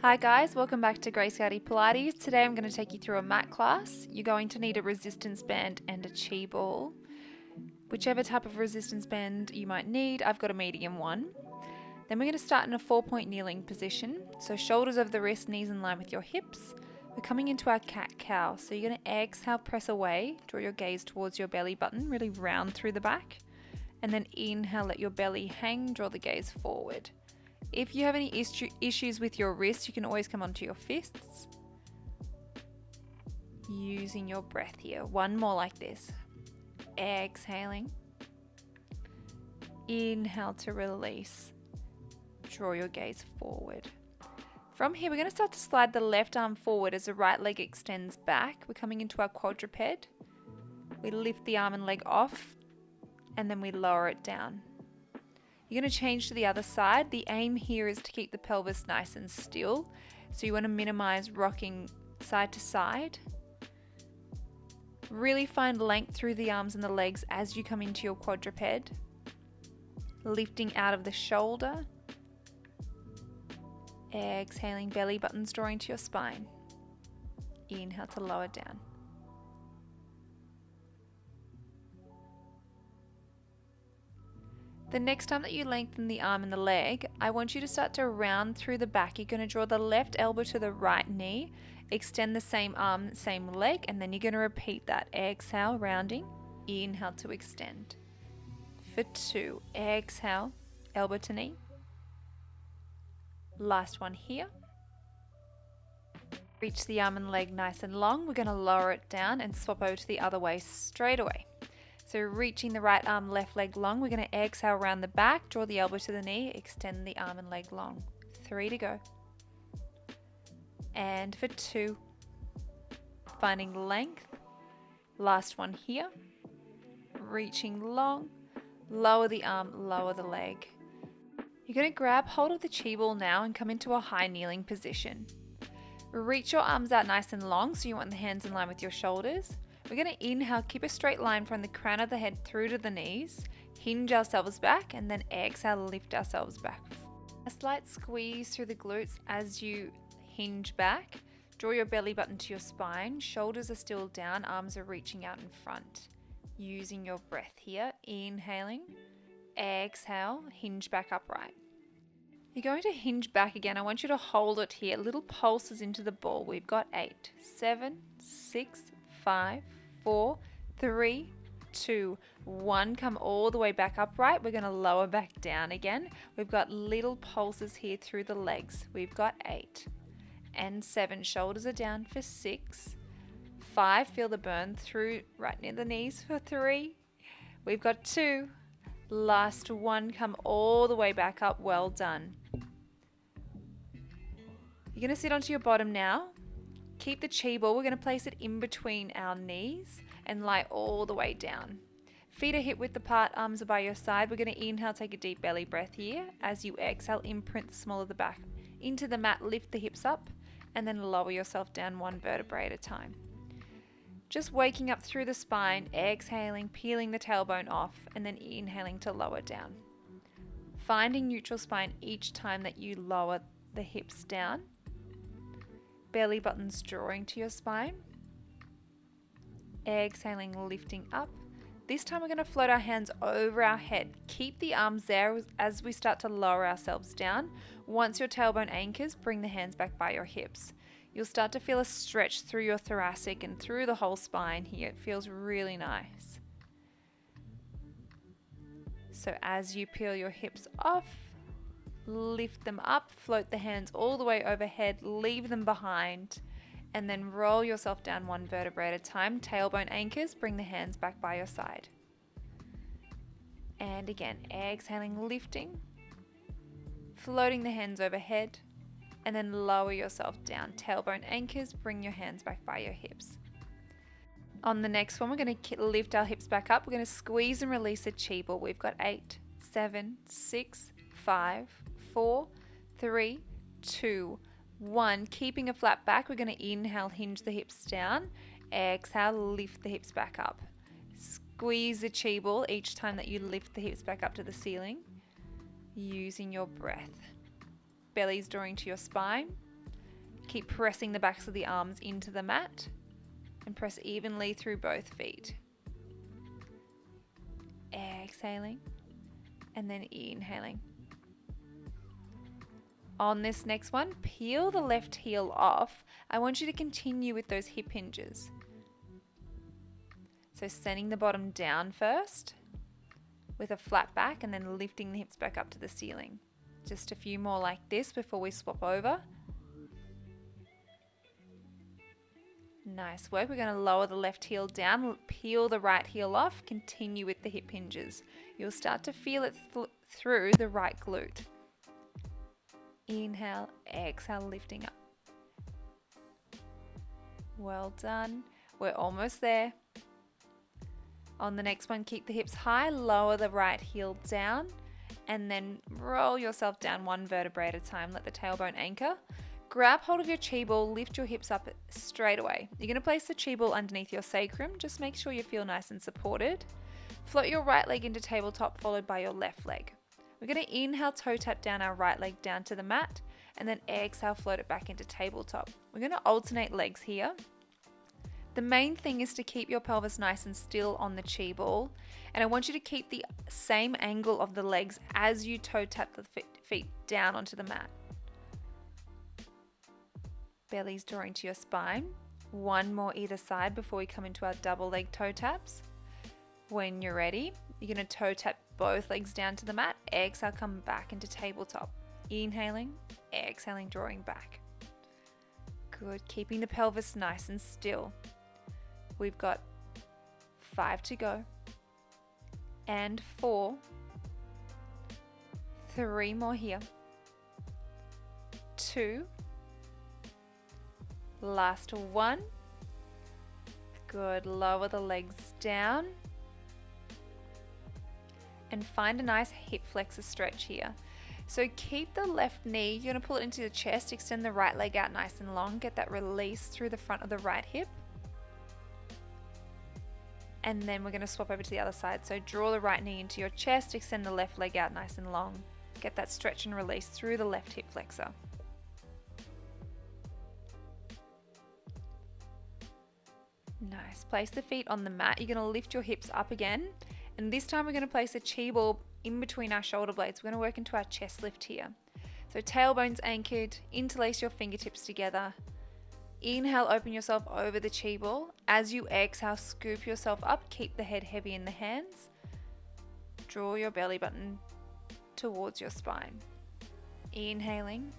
Hi guys, welcome back to Grace Gowdy Pilates. Today I'm going to take you through a mat class. You're going to need a resistance band and a chi ball. Whichever type of resistance band you might need, I've got a medium one. Then we're going to start in a 4-point kneeling position. So shoulders over the wrist, knees in line with your hips. We're coming into our cat-cow. So you're going to exhale, press away, draw your gaze towards your belly button, really round through the back. And then inhale, let your belly hang, draw the gaze forward. If you have any issues with your wrists, you can always come onto your fists. Using your breath here. One more like this. Exhaling. Inhale to release. Draw your gaze forward. From here, we're going to start to slide the left arm forward as the right leg extends back. We're coming into our quadruped. We lift the arm and leg off, and then we lower it down. You're going to change to the other side. The aim here is to keep the pelvis nice and still. So you want to minimize rocking side to side. Really find length through the arms and the legs as you come into your quadruped. Lifting out of the shoulder. Exhaling, belly buttons drawing to your spine. Inhale to lower down. The next time that you lengthen the arm and the leg, I want you to start to round through the back. You're going to draw the left elbow to the right knee, extend the same arm, same leg, and then you're going to repeat that. Exhale, rounding. Inhale to extend. For 2, exhale, elbow to knee. Last one here. Reach the arm and leg nice and long. We're going to lower it down and swap over to the other way straight away. So reaching the right arm, left leg long, we're going to exhale around the back, draw the elbow to the knee, extend the arm and leg long. 3 to go. And for 2, finding length. Last one here. Reaching long, lower the arm, lower the leg. You're going to grab hold of the chi ball now and come into a high kneeling position. Reach your arms out nice and long, so you want the hands in line with your shoulders. We're going to inhale, keep a straight line from the crown of the head through to the knees, hinge ourselves back, and then exhale, lift ourselves back. A slight squeeze through the glutes as you hinge back. Draw your belly button to your spine, shoulders are still down, arms are reaching out in front. Using your breath here, inhaling, exhale, hinge back upright. You're going to hinge back again. I want you to hold it here, little pulses into the ball. We've got 8, 7, 6, 5, 4, 3, 2, 1. Come all the way back upright. We're going to lower back down again. We've got little pulses here through the legs. We've got 8 and 7. Shoulders are down for 6. 5. Feel the burn through right near the knees for 3. We've got 2. Last 1. Come all the way back up. Well done. You're going to sit onto your bottom now. Keep the chi ball. We're going to place it in between our knees and lie all the way down. Feet are hip width apart, arms are by your side. We're going to inhale, take a deep belly breath here. As you exhale, imprint the small of the back into the mat, lift the hips up, and then lower yourself down one vertebrae at a time. Just waking up through the spine, exhaling, peeling the tailbone off, and then inhaling to lower down. Finding neutral spine each time that you lower the hips down. Belly buttons drawing to your spine. Exhaling, lifting up. This time we're going to float our hands over our head. Keep the arms there as we start to lower ourselves down. Once your tailbone anchors, bring the hands back by your hips. You'll start to feel a stretch through your thoracic and through the whole spine here. It feels really nice. So as you peel your hips off, lift them up, float the hands all the way overhead, leave them behind, and then roll yourself down one vertebrae at a time. Tailbone anchors, bring the hands back by your side. And again, exhaling, lifting, floating the hands overhead, and then lower yourself down. Tailbone anchors, bring your hands back by your hips. On the next one, we're going to lift our hips back up. We're going to squeeze and release the chi ball. We've got 8, 7, 6, 5, 4, 3, 2, 1. Keeping a flat back, we're going to inhale, hinge the hips down. Exhale, lift the hips back up. Squeeze the chi ball each time that you lift the hips back up to the ceiling. Using your breath. Belly's drawing to your spine. Keep pressing the backs of the arms into the mat and press evenly through both feet. Exhaling and then inhaling. On this next one, peel the left heel off. I want you to continue with those hip hinges. So sending the bottom down first with a flat back and then lifting the hips back up to the ceiling. Just a few more like this before we swap over. Nice work. We're going to lower the left heel down, peel the right heel off, continue with the hip hinges. You'll start to feel it through the right glute. Inhale, exhale, lifting up. Well done. We're almost there. On the next one, keep the hips high, lower the right heel down, and then roll yourself down one vertebrae at a time. Let the tailbone anchor. Grab hold of your chi ball, lift your hips up straight away. You're going to place the chi ball underneath your sacrum. Just make sure you feel nice and supported. Float your right leg into tabletop, followed by your left leg. We're going to inhale, toe tap down our right leg down to the mat, and then exhale, float it back into tabletop. We're going to alternate legs here. The main thing is to keep your pelvis nice and still on the chi ball, and I want you to keep the same angle of the legs as you toe tap the feet down onto the mat. Belly's drawing to your spine. One more either side before we come into our double leg toe taps. When you're ready, you're going to toe tap both legs down to the mat. Exhale, come back into tabletop. Inhaling, exhaling, drawing back. Good. Keeping the pelvis nice and still. We've got 5 to go. And 4. 3 more here. 2. Last 1. Good. Lower the legs down. And find a nice hip flexor stretch here. So keep the left knee, you're going to pull it into the chest, extend the right leg out nice and long, get that release through the front of the right hip. And then we're going to swap over to the other side. So draw the right knee into your chest, extend the left leg out nice and long. Get that stretch and release through the left hip flexor. Nice. Place the feet on the mat. You're going to lift your hips up again. And this time we're going to place a chi ball in between our shoulder blades. We're going to work into our chest lift here. So tailbone's anchored, interlace your fingertips together. Inhale, open yourself over the chi ball. As you exhale, scoop yourself up. Keep the head heavy in the hands. Draw your belly button towards your spine. Inhaling,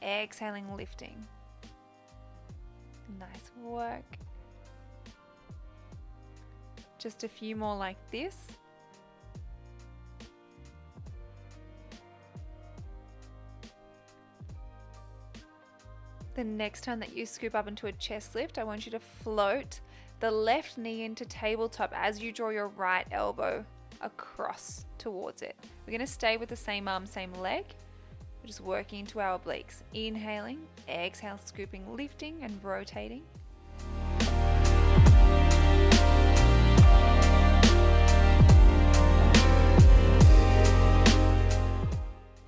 exhaling, lifting. Nice work. Just a few more like this. The next time that you scoop up into a chest lift, I want you to float the left knee into tabletop as you draw your right elbow across towards it. We're going to stay with the same arm, same leg. We're just working into our obliques. Inhaling, exhale, scooping, lifting and rotating.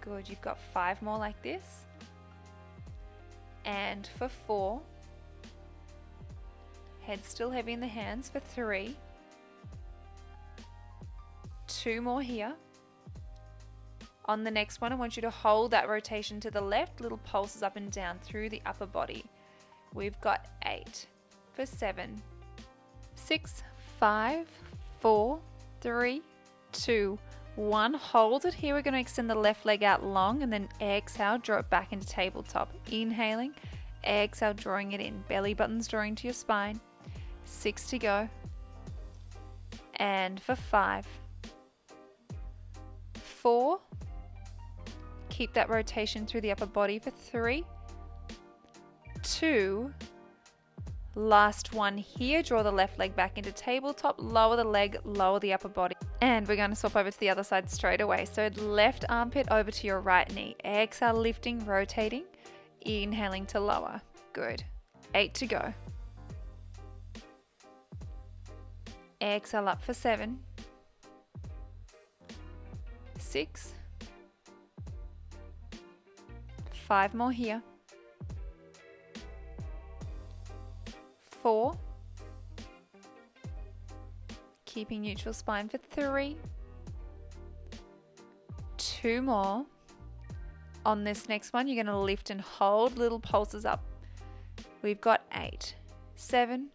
Good, you've got 5 more like this. And for 4, head still heavy in the hands for 3, 2 more here. On the next one, I want you to hold that rotation to the left, little pulses up and down through the upper body. We've got 8 for 7, 6, 5, 4, 3, 2, 1. Hold it here. We're going to extend the left leg out long and then exhale, draw it back into tabletop. Inhaling, exhale, drawing it in. Belly buttons drawing to your spine. 6 to go. And for 5, 4. Keep that rotation through the upper body for 3, 2. Last one here. Draw the left leg back into tabletop, lower the leg, lower the upper body. And we're going to swap over to the other side straight away. So left armpit over to your right knee. Exhale, lifting, rotating. Inhaling to lower. Good. 8 to go. Exhale up for 7, 6, 5 more here. 4. Keeping neutral spine for 3. 2 more. On this next one, you're going to lift and hold little pulses up. We've got 8, 7,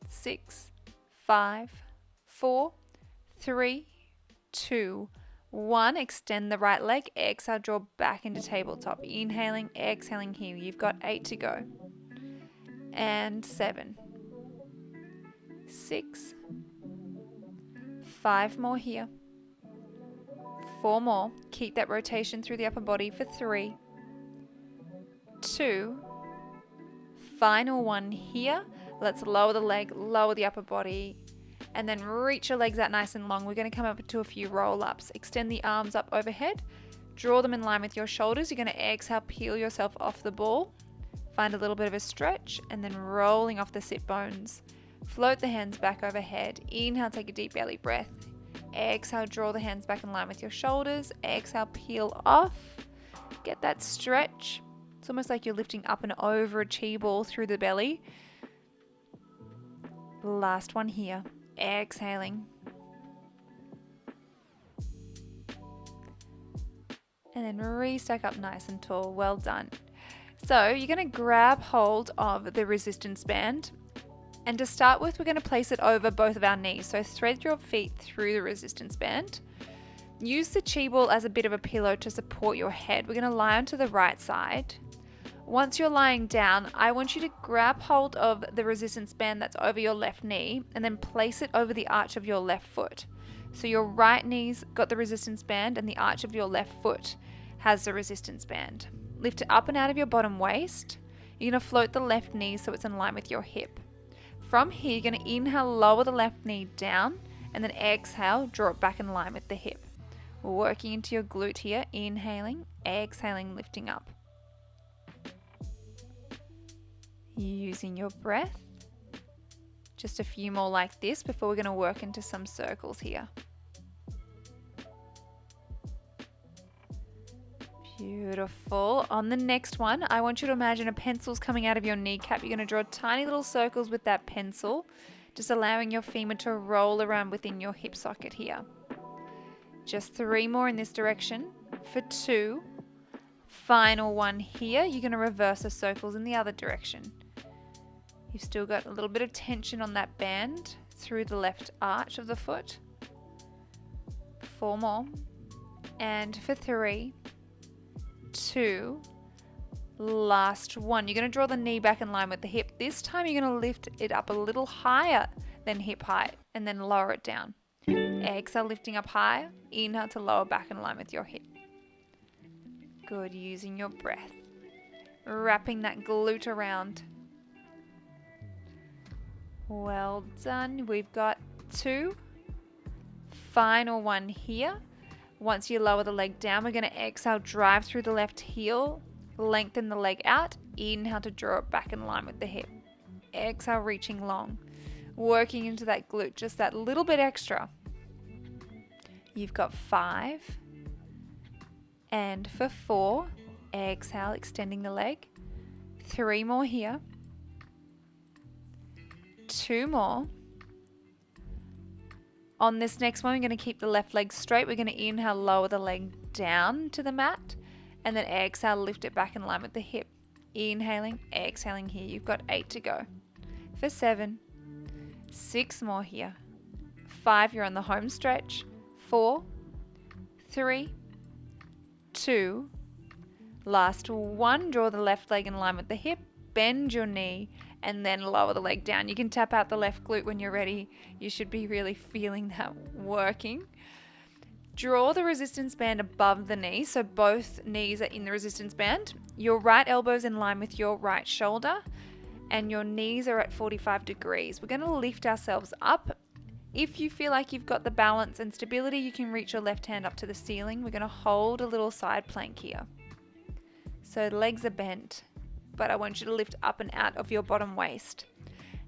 6, 5, 4, 3, 2, 1. Extend the right leg. Exhale, draw back into tabletop. Inhaling, exhaling here. You've got 8 to go. And 7, 6, 5 more here. 4 more. Keep that rotation through the upper body for 3, 2, final one here. Let's lower the leg, lower the upper body, and then reach your legs out nice and long. We're going to come up to a few roll-ups. Extend the arms up overhead. Draw them in line with your shoulders. You're going to exhale, peel yourself off the ball. Find a little bit of a stretch, and then rolling off the sit bones. Float the hands back overhead. Inhale, take a deep belly breath. Exhale, draw the hands back in line with your shoulders. Exhale, peel off. Get that stretch. It's almost like you're lifting up and over a chi ball through the belly. Last one here. Exhaling. And then re-stack up nice and tall. Well done. So you're going to grab hold of the resistance band. And to start with, we're going to place it over both of our knees. So thread your feet through the resistance band. Use the chi ball as a bit of a pillow to support your head. We're going to lie onto the right side. Once you're lying down, I want you to grab hold of the resistance band that's over your left knee and then place it over the arch of your left foot. So your right knee's got the resistance band and the arch of your left foot has the resistance band. Lift it up and out of your bottom waist. You're going to float the left knee so it's in line with your hip. From here, you're going to inhale, lower the left knee down, and then exhale, draw it back in line with the hip. We're working into your glute here, inhaling, exhaling, lifting up. Using your breath. Just a few more like this before we're going to work into some circles here. Beautiful. On the next one, I want you to imagine a pencil's coming out of your kneecap. You're going to draw tiny little circles with that pencil, just allowing your femur to roll around within your hip socket here. Just 3 more in this direction for 2. Final one here. You're going to reverse the circles in the other direction. You've still got a little bit of tension on that band through the left arch of the foot. 4 more. And for 3, 2, last one. You're going to draw the knee back in line with the hip. This time you're going to lift it up a little higher than hip height and then lower it down. Exhale, lifting up higher. Inhale to lower back in line with your hip. Good, using your breath. Wrapping that glute around. Well done. We've got 2. Final one here. Once you lower the leg down, we're going to exhale, drive through the left heel, lengthen the leg out, inhale to draw it back in line with the hip. Exhale, reaching long, working into that glute, just that little bit extra. You've got 5. And for 4, exhale, extending the leg. 3 more here. 2 more. On this next one, we're going to keep the left leg straight. We're going to inhale, lower the leg down to the mat, and then exhale, lift it back in line with the hip. Inhaling, exhaling here. You've got 8 to go. For 7, 6 more here. 5, you're on the home stretch. 4, 3, 2, last one. Draw the left leg in line with the hip, bend your knee, and then lower the leg down. You can tap out the left glute when you're ready. You should be really feeling that working. Draw the resistance band above the knee, so both knees are in the resistance band. Your right elbow's in line with your right shoulder, and your knees are at 45 degrees. We're going to lift ourselves up. If you feel like you've got the balance and stability, you can reach your left hand up to the ceiling. We're going to hold a little side plank here. So the legs are bent, but I want you to lift up and out of your bottom waist.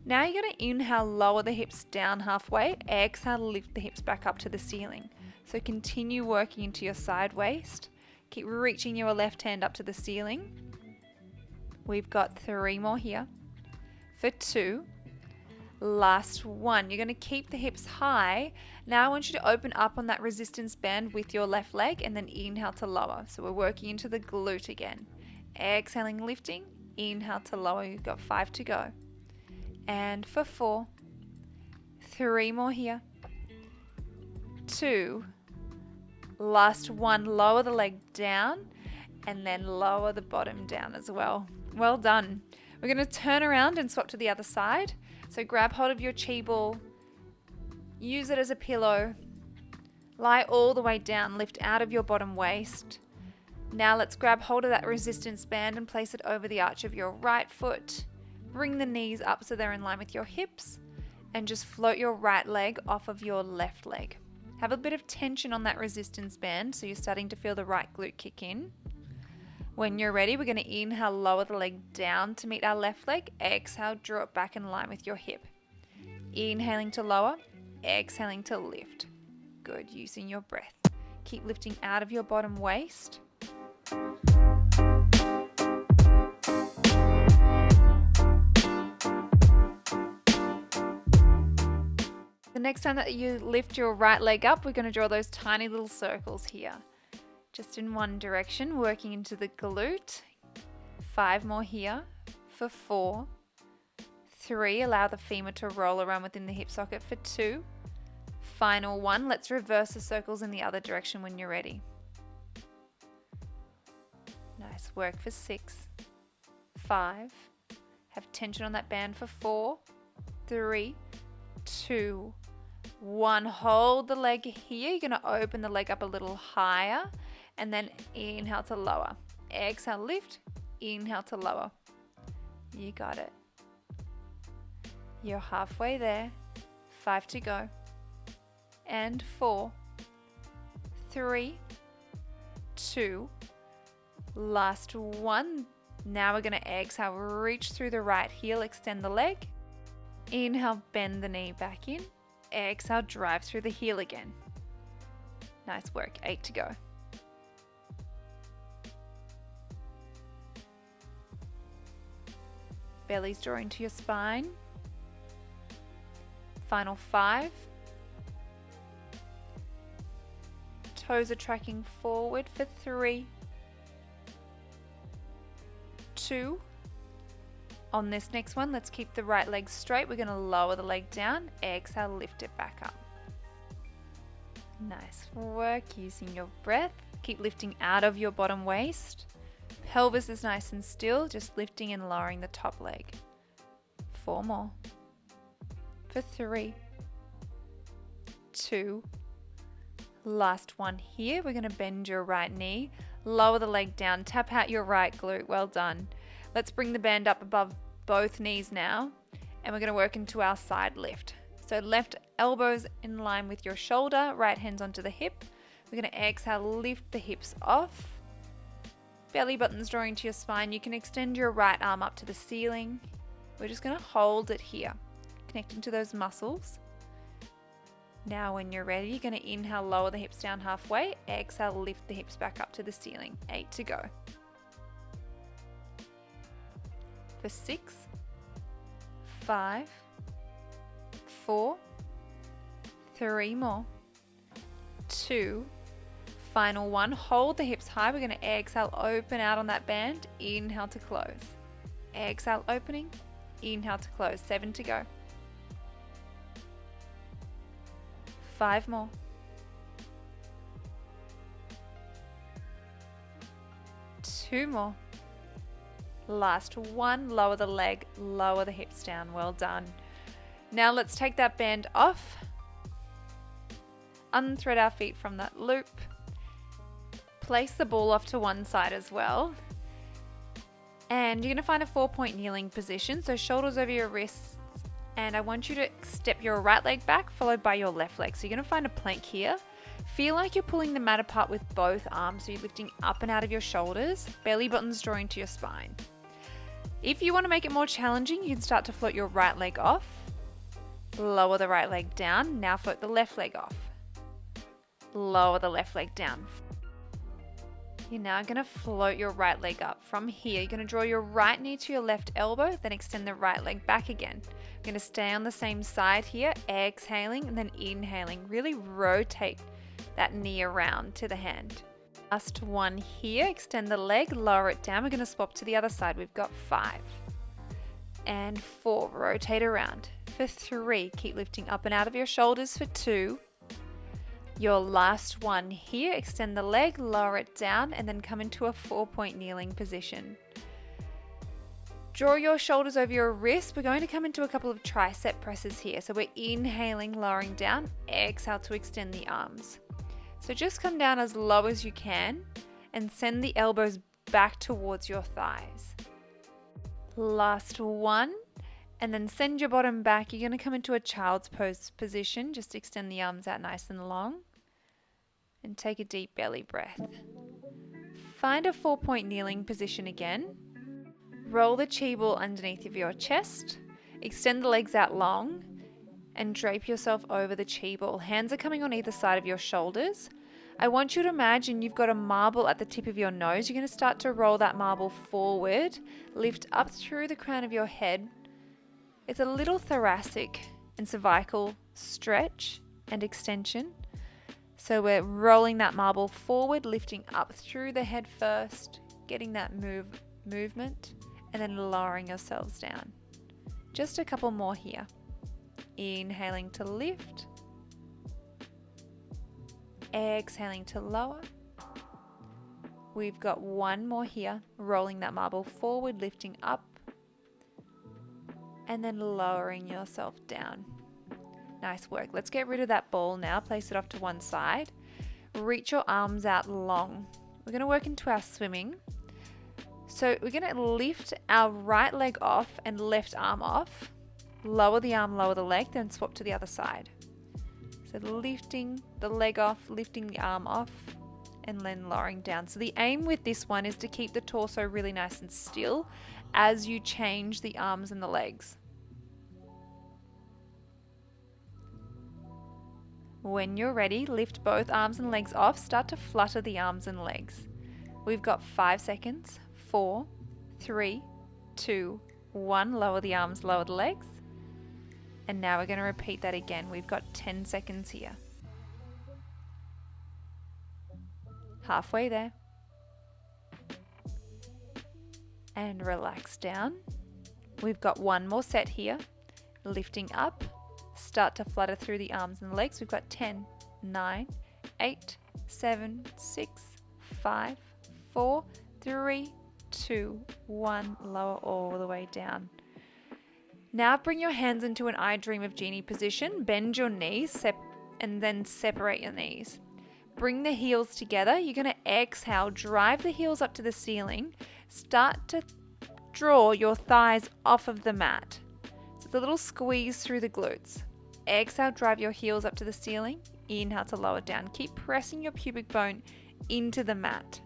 Now you're going to inhale, lower the hips down halfway. Exhale, lift the hips back up to the ceiling. So continue working into your side waist. Keep reaching your left hand up to the ceiling. We've got 3 more here. For 2, Last one. You're going to keep the hips high. Now I want you to open up on that resistance band with your left leg and then inhale to lower. So we're working into the glute again. Exhaling, lifting, inhale to lower. You've got 5 to go. And for 4, 3 more here, 2, last one, lower the leg down and then lower the bottom down as well. Well done. We're going to turn around and swap to the other side. So grab hold of your chi ball, use it as a pillow, lie all the way down, lift out of your bottom waist. Now let's grab hold of that resistance band and place it over the arch of your right foot. Bring the knees up so they're in line with your hips and just float your right leg off of your left leg. Have a bit of tension on that resistance band so you're starting to feel the right glute kick in. When you're ready, we're going to inhale, lower the leg down to meet our left leg. Exhale, draw it back in line with your hip. Inhaling to lower, exhaling to lift. Good, using your breath. Keep lifting out of your bottom waist. The next time that you lift your right leg up, we're going to draw those tiny little circles here. Just in one direction, working into the glute. 5 more here for 4. 3, allow the femur to roll around within the hip socket for 2. Final 1, let's reverse the circles in the other direction when you're ready. Nice work for 6. 5. Have tension on that band for 4. 3, 2, 1. Hold the leg here. You're going to open the leg up a little higher and then inhale to lower. Exhale, lift. Inhale to lower. You got it. You're halfway there. 5 to go. And 4, 3, 2, last 1. Now we're going to exhale, reach through the right heel, extend the leg. Inhale, bend the knee back in. Exhale, drive through the heel again. Nice work. 8 to go. Belly's drawing to your spine. Final 5. Toes are tracking forward for 3, 2. On this next one, let's keep the right leg straight. We're going to lower the leg down. Exhale, lift it back up. Nice work using your breath. Keep lifting out of your bottom waist. Pelvis is nice and still, just lifting and lowering the top leg. 4 more. For 3, 2. Last one here. We're going to bend your right knee, lower the leg down, tap out your right glute. Well done. Let's bring the band up above both knees now, and we're going to work into our side lift. So left elbows in line with your shoulder, right hands onto the hip. We're going to exhale, lift the hips off. Belly button's drawing to your spine. You can extend your right arm up to the ceiling. We're just going to hold it here, connecting to those muscles. Now when you're ready, you're going to inhale, lower the hips down halfway. Exhale, lift the hips back up to the ceiling. 8 to go. For 6, 5, 4, 3 more, 2, final 1. Hold the hips high. We're going to exhale, open out on that band. Inhale to close. Exhale, opening. Inhale to close. 7 to go. 5 more. 2 more. Last 1. Lower the leg, lower the hips down. Well done. Now let's take that band off. Unthread our feet from that loop. Place the ball off to one side as well. And you're going to find a 4-point kneeling position. So shoulders over your wrists. And I want you to step your right leg back, followed by your left leg. So you're going to find a plank here. Feel like you're pulling the mat apart with both arms. So you're lifting up and out of your shoulders. Belly button's drawing to your spine. If you want to make it more challenging, you can start to float your right leg off. Lower the right leg down. Now float the left leg off. Lower the left leg down. You're now going to float your right leg up. From here, you're going to draw your right knee to your left elbow, then extend the right leg back again. You're going to stay on the same side here, exhaling and then inhaling. Really rotate that knee around to the hand. Last one here, extend the leg, lower it down. We're going to swap to the other side. We've got 5 and 4, rotate around. For 3, keep lifting up and out of your shoulders. For 2, your last one here, extend the leg, lower it down, and then come into a 4-point kneeling position. Draw your shoulders over your wrists. We're going to come into a couple of tricep presses here. So we're inhaling, lowering down, exhale to extend the arms. So just come down as low as you can and send the elbows back towards your thighs. Last one, and then send your bottom back. You're going to come into a child's pose position. Just extend the arms out nice and long. And take a deep belly breath. Find a 4-point kneeling position again. Roll the chi ball underneath of your chest. Extend the legs out long and drape yourself over the chi ball. Hands are coming on either side of your shoulders. I want you to imagine you've got a marble at the tip of your nose. You're going to start to roll that marble forward, lift up through the crown of your head. It's a little thoracic and cervical stretch and extension. So we're rolling that marble forward, lifting up through the head first, getting that movement, and then lowering yourselves down. Just a couple more here. Inhaling to lift. Exhaling to lower. We've got one more here, rolling that marble forward, lifting up, and then lowering yourself down. Nice work. Let's get rid of that ball now. Place it off to one side. Reach your arms out long. We're going to work into our swimming. So we're going to lift our right leg off and left arm off. Lower the arm, lower the leg, then swap to the other side. So lifting the leg off, lifting the arm off, and then lowering down. So the aim with this one is to keep the torso really nice and still as you change the arms and the legs. When you're ready, lift both arms and legs off. Start to flutter the arms and legs. We've got 5 seconds. 4, 3, 2, 1. Lower the arms, lower the legs. And now we're going to repeat that again. We've got 10 seconds here. Halfway there. And relax down. We've got one more set here. Lifting up. Start to flutter through the arms and legs. We've got 10, 9, 8, 7, 6, 5, 4, 3, 2, 1. Lower all the way down. Now bring your hands into an I Dream of Genie position. Bend your knees and then separate your knees. Bring the heels together. You're going to exhale. Drive the heels up to the ceiling. Start to draw your thighs off of the mat. So it's a little squeeze through the glutes. Exhale, drive your heels up to the ceiling. Inhale to lower down. Keep pressing your pubic bone into the mat.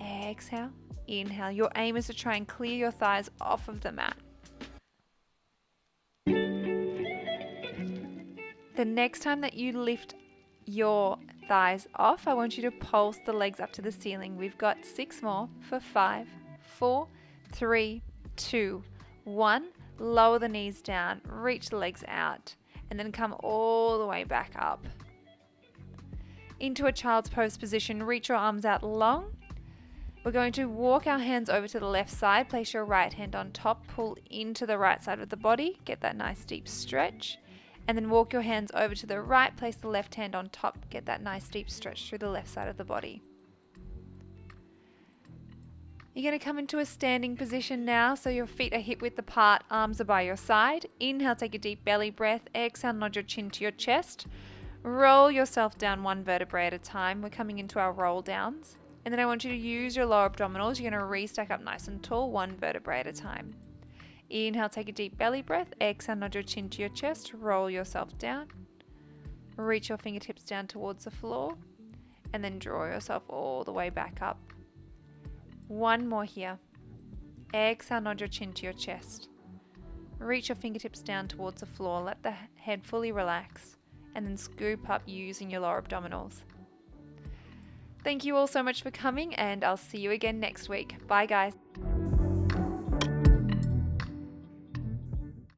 Exhale, inhale. Your aim is to try and clear your thighs off of the mat. The next time that you lift your thighs off, I want you to pulse the legs up to the ceiling. We've got 6 more for 5, 4, 3, 2, 1. Lower the knees down, reach the legs out, and then come all the way back up. Into a child's pose position, reach your arms out long. We're going to walk our hands over to the left side, place your right hand on top, pull into the right side of the body, get that nice deep stretch, and then walk your hands over to the right, place the left hand on top, get that nice deep stretch through the left side of the body. You're going to come into a standing position now, so your feet are hip width apart, arms are by your side. Inhale, take a deep belly breath. Exhale, nod your chin to your chest. Roll yourself down one vertebrae at a time. We're coming into our roll downs. And then I want you to use your lower abdominals. You're going to re-stack up nice and tall, one vertebrae at a time. Inhale, take a deep belly breath. Exhale, nod your chin to your chest. Roll yourself down. Reach your fingertips down towards the floor. And then draw yourself all the way back up. One more here. Exhale, nod your chin to your chest. Reach your fingertips down towards the floor. Let the head fully relax. And then scoop up using your lower abdominals. Thank you all so much for coming, and I'll see you again next week. Bye, guys.